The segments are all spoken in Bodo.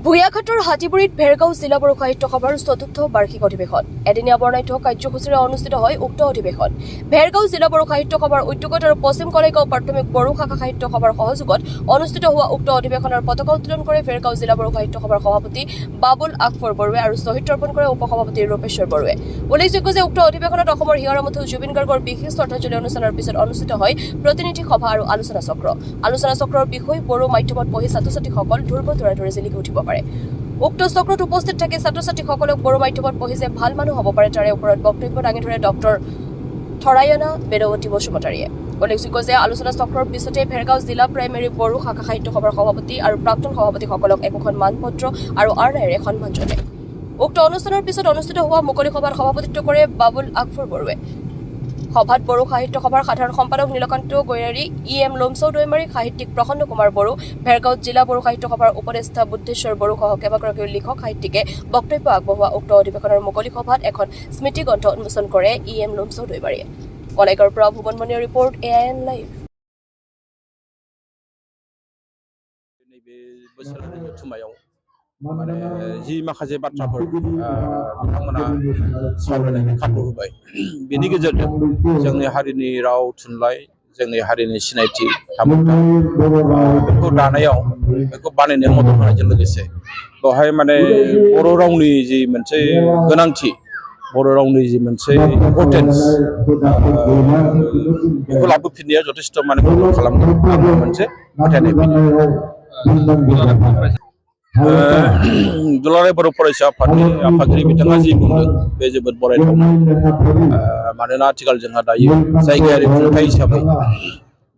ভূঞাঘাটৰ হাতীবুৰিত ভেৰগাঁও জিলা বড়ো সাহিত্য সভাৰ চতুৰ্থ বাৰ্ষিক অধিৱেশন এদিনীয়া বৰ্ণাঢ্য কাৰ্যসূচীৰে অনুষ্ঠিত হয় উক্ত অধিৱেশন। ভেৰগাঁও জিলা বড়ো সাহিত্য সভাৰ উদ্যোগত আৰু পশ্চিম কলেগাঁও প্ৰাথমিক বড়ো শাখা সাহিত্য সভাৰ সহযোগত অনুষ্ঠিত হোৱা উক্ত অধিৱেশনৰ পতাকা উত্তোলন কৰে ভেৰগাঁও জিলা বড়ো সাহিত্য সভাৰ সভাপতি বাবুল আকবৰ বড়োৱে আৰু শ্বহীদ তৰ্পণ কৰে উপসভাপতি ৰূপেশ্বৰ বড়োৱে। উল্লেখযোগ্য যে উক্ত অধিৱেশনত অসমৰ হিয়াৰমথু জুবিন গাৰ্গৰ বিশেষ শ্ৰদ্ধাঞ্জলি অনুষ্ঠানৰ পিছত অনুষ্ঠিত হয় প্ৰতিনিধি সভা আৰু আলোচনা চক্ৰ। আলোচনা চক্ৰৰ বিষয় বড়ো মাধ্যমত পঢ়ি ছাত্ৰ-ছাত্ৰীসকল ধ্ৰুৱ তৰাতৰে জিলিকি উঠিব পাৰে। উক্ত চক্ৰত উপস্থিত থাকে ছাত্ৰ-ছাত্ৰীসকলক বড়ো মাধ্যমত পঢ়ি যে ভাল মানুহ হ'ব পাৰে তাৰে ওপৰত বক্তব্য দাঙি ধৰে ডক্টৰ থৰায়না বেদৱতী বসুমতাৰীয়ে। উল্লেখযোগ্য যে আলোচনা চক্ৰৰ পিছতে ভেৰগাঁও জিলা প্ৰাইমেৰী বড়ো শাখা সাহিত্য সভাৰ সভাপতি আৰু প্ৰাক্তন সভাপতিসকলক একোখন মানপত্ৰ আৰু আৰ্নাইৰে সন্মান জনায়। উক্ত অনুষ্ঠানৰ পিছত অনুষ্ঠিত হোৱা মুকলি সভাত সভাপতিত্ব কৰে বাবুল আকবৰ বড়োৱে। সভাত বড়ো সাহিত্য সভাৰ সাধাৰণ সম্পাদক নীলকান্ত গৈয়াৰী, এম লোমচাও দৈমাৰী, সাহিত্যিক প্ৰসন্ন কুমাৰ বড়ো, ভেৰগাঁও জিলা বড়ো সাহিত্য সভাৰ উপদেষ্টা বুদ্ধেশ্বৰ বড়ো সহ কেইবাগৰাকীও লিখক সাহিত্যিকে বক্তব্য আগবঢ়োৱা উক্ত অধিৱেশনৰ মুকলি সভাত এখন স্মৃতি গ্ৰন্থ উন্মোচন কৰে এম লোমচাও দৈমাৰীয়ে। কলেগাঁৱৰ পৰা ভুৱনমণিৰ ৰিপৰ্ট AIN লাইভ। माने जि माखासे बाथ्राफोर बिथांमोना सावरायनायनि खाबु होबाय बेनि गेजेरजों जोंनि हारिनि राव थुनलाइ जोंनि हारिनि सिनायथि थामोनथा बेखौ दानायाव बेखौ बानायनायाव मदद होनायजों लोगोसे बेवहाय माने बर' रावनि जि मोनसे गोनांथि बर' रावनि जि मोनसे इम्पर्टेन्स बेखौ लाबोफिननाया जथेस्थ' माने मदद खालामदों आंनि मोनसे फोथायनाय बेनो। दुलाराय बर' फरायसा आफादनि आफादगिरि बिथाङा जि बुंदों बे जोबोद बरायथावना। मानोना आथिखाल जोंहा दायो जायगायारि खुंथाय हिसाबै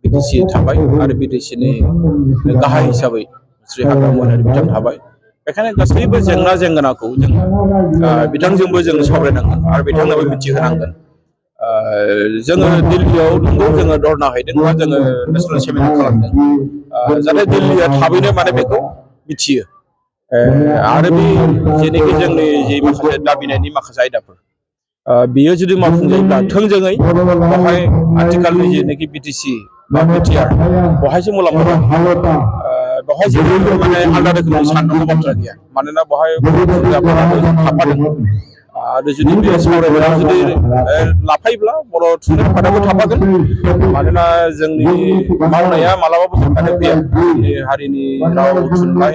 बिटिसि थाबाय आरो बिटिसिनि गाहाय हिसाबै श्री हाग्रामा महिलारि बिथां थाबाय। बेखायनो गासैबो जेंना जेंगोनाखौ जों बिथांजोंबो जों सावरायनांगोन आरो बिथांनोबो मिथिहोनांगोन। जोङो दिल्लीयाव नंगौ जोङो धरना हैदों बा जोङो नेसनेल सेमिनार खालामदों जाहाथे दिल्लीया थाबैनो माने बेखौ मिथियो आरो बे जेनोखि जोंनि जि माखासे दाबिनायनि माखासे आयदाफोर बियो जुदि मावफुंजायोब्ला थोंजोङै बेवहाय आथिखालनि जेनोखि बिटिसि बा बिटिआर बेवहायसो मुलाम्फा दं। बेवहाय जेबो माने आलादा रोखोमनि साननांगौ बाथ्रा गैया। मानोना बेवहाय थाफादों आरो जुदि बे सावरायनायाव जुदि लाफायोब्ला बर' थुनलाइ आफादाबो थाफागोन। मानोना जोंनि मावनाया मालाबाबो जोबनानै फैया। जोंनि हारिनि राव थुनलाइ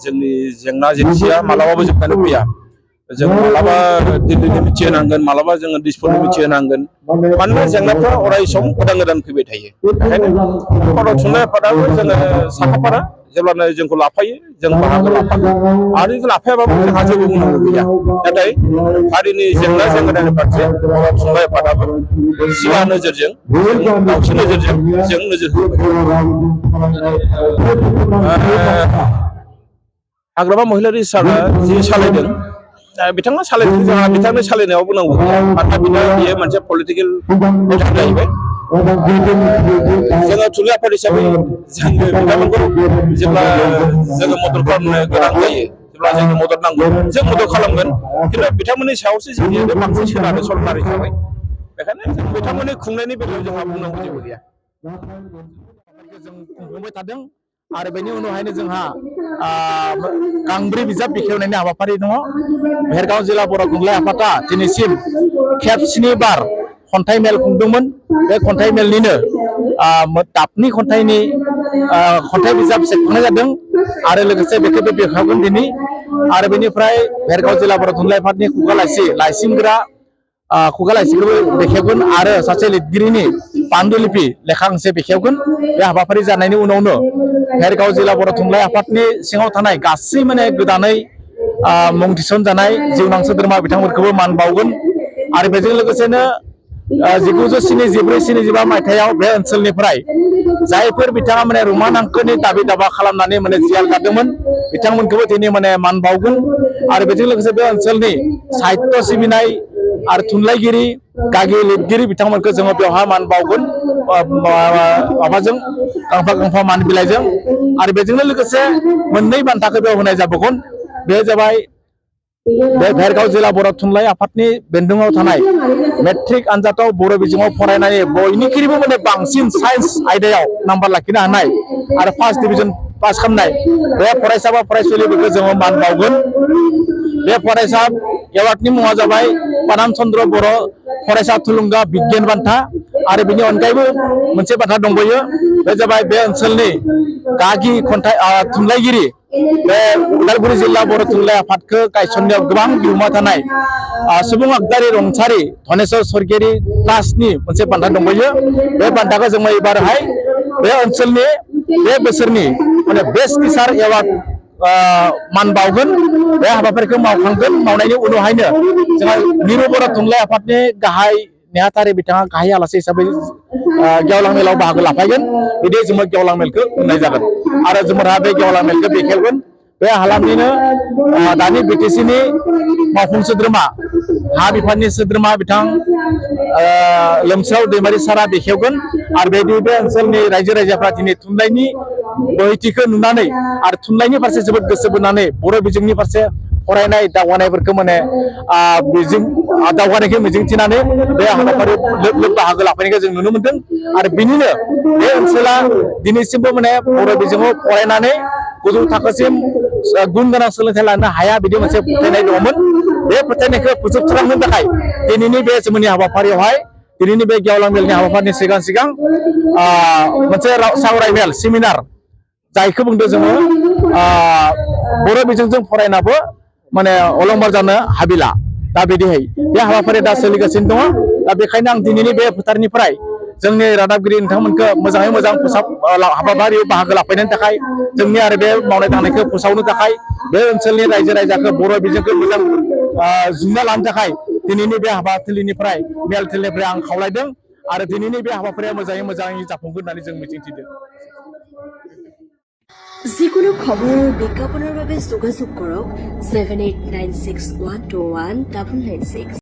जोंनि जेंना जेंसिया मालाबाबो जोबनानै फैया। जों मालाबा दिल्लीनि मिथिहोनांगोन, मालाबा जोङो दिसपुरनि मिथिहोनांगोन। मानोना जेंनाफ्रा अराय सम गोदान गोदान फैबाय थायो। बेखायनो बर' थुनलाइ आफादाबो जोङो साखाफारा जेब्लानो जोंखौ लाफायो जों बाहागो लाफागोन आरो लाफायाबाबो जोंहा जेबो बुंनांगौ गैया। नाथाय हारिनि जेंना जेंगोनानि फारसे बर' थुनलाइ आफादाबो सिगा नोजोरजों दावथि नोजोरजों जों नोजोर होबाय। हाग्रामा महिलारि सारा जि सालायदों बिथाङा सालायदों जोंहा बिथांनि सालायनायाव बुंनांगौ गैया। मानोना बियो मोनसे पलिटिकेल मेटार जाहैबाय। जोङो थुनलाइ आफाद हिसाबै जोङो बिथांमोनखौ जेब्ला जोङो मदद खालामनो गोनां जायो जेब्ला जोंनो मदद नांगौ जों मदद खालामगोन। खिन्थु बिथांमोननि सायावसो जोंनियानो बांसिन सोनारो सरकार हिसाबै। बेखायनो जों बिथांमोननि खुंनायनि बेलायाव जोंहा बुंनांगौ जेबो गैया। जों खुंफुंबाय थादों आरो बेनि उनावहायनो जोंहा गांब्रै बिजाब बेखेवनायनि हाबाफारि दङ। भेरगांव जिल्ला बर' थुनलाइ आफादा दिनैसिम खेब 7 बार खन्थाइ मेल खुंदोंमोन। बे खन्थाइ मेलनिनो दाबनि खन्थाइनि खन्थाइ बिजाब सेबखांनाय जादों आरो लोगोसे बेखौबो बेखेवगोन दिनै। आरो बेनिफ्राय भेरगांव जिल्ला बर' थुनलाइ आफादनि खुगा लाइसि लाइसिमग्रा खुगा लाइसिखौबो बेखेवगोन आरो सासे लिरगिरिनि पान्डुलिपि लेखा गांसे बेखेवगोन। बे हाबाफारि जानायनि उनावनो भेरगांव जिल्ला बर' थुनलाइ आफादनि सिङाव थानाय गासै माने गोदानै मुं थिसनजानाय जिउनां सोद्रोमा बिथांमोनखौबो मान बावगोन। आरो बेजों लोगोसेनो 1974-75 मायथाइयाव बे ओनसोलनिफ्राय जायफोर बिथाङा माने रमान हांखोनि दाबि दाबा खालामनानै माने जियाल गादोंमोन बिथांमोनखौबो दिनै माने मान बावगोन। आरो बेजों लोगोसे बे ओनसोलनि साहित्य सिबिनाय आरो थुनलाइगिरि गागि लिरगिरि बिथांमोनखौ जोङो बेवहाय मान बावगोन माबाजों गांफा मान बिलाइजों। आरो बेजोंनो लोगोसे मोननै बान्थाखौ बेयाव होनाय जाबावगोन। बे जाबाय बे भेरगांव जिल्ला बर' थुनलाइ आफादनि बेन्दोङाव थानाय मेट्रिक आनजादाव बर' बिजोङाव फरायनानै बयनिख्रुइबो माने बांसिन साइन्स आयदायाव नाम्बार लाखिनो हानाय आरो फार्स्ट डिभिजन पास खालामनाय बे फरायसा बा फरायसुलिफोरखौ जोङो मान बावगोन बे फरायसा एवार्डनि मुङा जाबाय पानाम चन्द्र बर' फरायसा थुलुंगा बिगियान बान्था आरो बेनि अनगायैबो मोनसे बाथ्रा दंबावो बे जाबाय बे ओनसोलनि गागि खन्थाइ थुनलाइगिरि बे उदालगुरि जिल्ला बर' थुनलाइ आफादखौ गायसननायाव गोबां बिहोमा थानाय सुबुं आगदारि रंसारि धनेस्वर स्वर्गियारि ट्रास्टनि मोनसे बान्था दंबावो बे बान्थाखौ जोङो एबारहाय बे ओनसोलनि बे बोसोरनि माने बेस्ट टिचार एवार्ड मान बावगोन बे हाबाफारिखौ मावखांगोन मावनायनि उनावहायनो जोंहा मिरु बर' थुनलाइ आफादनि गाहाय नेहाथारि बिथाङा गाहाय आलासि हिसाबै गेवलां मेलाव बाहागो लाफैगोन बिदि जोङो गेवलां मेलखौ खुंनाय जागोन आरो जोंहा बे गेवलां मेलखौ बेखेवगोन बे हालामनिनो दानि बिटिसिनि मावफुं सोद्रोमा हा बिफाननि सोद्रोमा बिथां लोमसाव दैमारि सारा बेखेवगोन आरो बे ओनसोलनि रायजो राजाफ्रा दिनै थुनलाइनि बोहैथिखौ नुनानै आरो थुनलाइनि फारसे जोबोद गोसो बोनानै बर' बिजोंनि फारसे फरायनाय दावगानायफोरखौ माने दावगानायखौ मिजिंथिनानै बे हाबाफारियाव लोब लोब बाहागो लाफैनायखौ जों नुनो मोनदों आरो बिनिनो बे ओनसोला दिनैसिमबो माने बर' बिजोङाव फरायनानै गोजौ थाखोसिम गुन गोनां सोलोंथाइ लानो हाया बिदि मोनसे फोथायनाय दङमोन बे फोथायनायखौ फोजोबस्रांनो थाखाय दिनैनि बे जोंनि हाबाफारियावहाय दिनैनि बे गेवलां मेलनि हाबाफारिनि सिगां मोनसे सावराय मेल सेमिनार जायखौ बुंदों जोङो बर' बिजोंजों फरायनाबो माने अलंबार जानो हाबिला दा बिदिहाय बे हाबाफारिया दा सोलिगासिनो दङ दा बेखायनो आं दिनैनि बे फोथारनिफ्राय जोंनि रादाबगिरि नोंथांमोनखौ मोजाङै मोजां हाबाफारियाव बाहागो लाफैनायनि थाखाय जोंनि आरो बे मावनाय दांनायखौ फोसावनो थाखाय बे ओनसोलनि रायजो राजाखौ बर' बिजोंखौ मोजां जुंना लानो थाखाय दिनैनि बे हाबाथिलिनिफ्राय मेल थिलिनिफ्राय आं खावलायदों आरो दिनैनि बे हाबाफारिया मोजाङै जाफुंगोन होननानै जों मिजिंथिदों যিকোনো খবৰ আৰু বিজ্ঞাপনৰ বাবে যোগাযোগ কৰক 7896121996